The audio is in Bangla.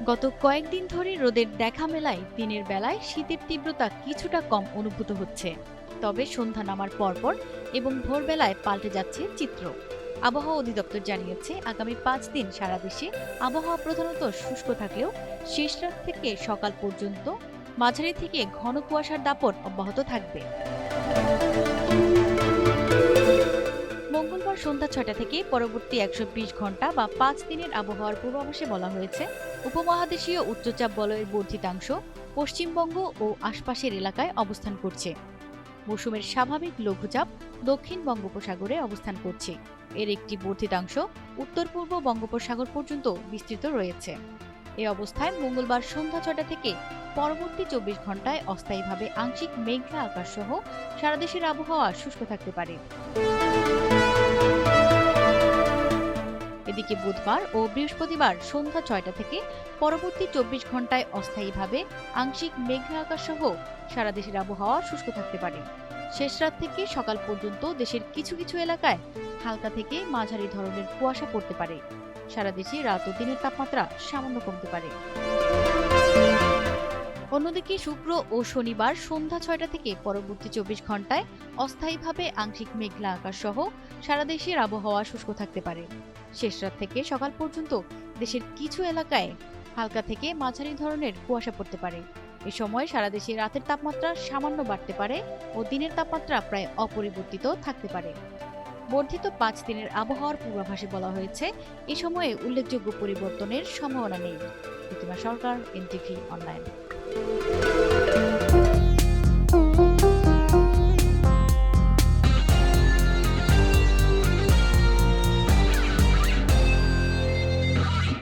গত কয়েকদিন ধরে রোদের দেখা মেলায় দিনের বেলায় শীতের তীব্রতা কিছুটা কম অনুভূত হচ্ছে। তবে সন্ধ্যা নামার পরপর এবং ভোরবেলায় পাল্টে যাচ্ছে চিত্র। আবহাওয়া অধিদপ্তর জানিয়েছে আগামী 5 দিন সারা দেশে আবহাওয়া প্রধানত শুষ্ক থাকলেও শেষ রাত থেকে সকাল পর্যন্ত মাঝারি থেকে ঘন কুয়াশার দাপট অব্যাহত থাকবে। মঙ্গলবার সন্ধ্যা ৬টা থেকে পরবর্তী ১২০ ঘন্টা বা 5 দিনের আবহাওয়ার পূর্বাভাসে বলা হয়েছে, উপমহাদেশীয় উচ্চচাপ বলয়ের বর্ধিতাংশ পশ্চিমবঙ্গ ও আশপাশের এলাকায় অবস্থান করছে। মৌসুমের স্বাভাবিক লঘুচাপ দক্ষিণ বঙ্গোপসাগরে অবস্থান করছে। এর একটি বর্ধিতাংশ উত্তর পূর্ব বঙ্গোপসাগর পর্যন্ত বিস্তৃত রয়েছে। এই অবস্থায় মঙ্গলবার সন্ধ্যা ৬টা থেকে পরবর্তী ২৪ ঘন্টায় অস্থায়ীভাবে আংশিক মেঘলা আকাশ সহ সারা দেশের আবহাওয়া শুষ্ক থাকতে পারে। এদিকে বুধবার ও বৃহস্পতিবার সন্ধ্যা ৬টা থেকে পরবর্তী ২৪ ঘন্টায় অস্থায়ীভাবে আংশিক মেঘলা আকাশ সহ সারা দেশের আবহাওয়া শুষ্ক থাকতে পারে। শেষ রাত থেকে সকাল পর্যন্ত দেশের কিছু কিছু এলাকায় হালকা থেকে মাঝারি ধরনের কুয়াশা পড়তে পারে। সারা দেশে রাত ও দিনের তাপমাত্রা সামান্য কমতে পারে। অন্যদিকে শুক্র ও শনিবার সন্ধ্যা ৬টা থেকে পরবর্তী ২৪ ঘন্টায় অস্থায়ীভাবে আংশিক মেঘলা আকাশ সহ সারা দেশের আবহাওয়া শুষ্ক থাকতে পারে। শেষ রাত থেকে সকাল পর্যন্ত দেশের কিছু এলাকায় হালকা থেকে মাঝারি ধরনের কুয়াশা পড়তে পারে। এ সময় সারা দেশে রাতের তাপমাত্রা সামান্য বাড়তে পারে ও দিনের তাপমাত্রা প্রায় অপরিবর্তিত থাকতে পারে। বর্ধিত 5 দিনের আবহাওয়ার পূর্বাভাসে বলা হয়েছে, এ সময়ে উল্লেখযোগ্য পরিবর্তনের সম্ভাবনা নেই। প্রতিমা সরকার, এনটিভি অনলাইন।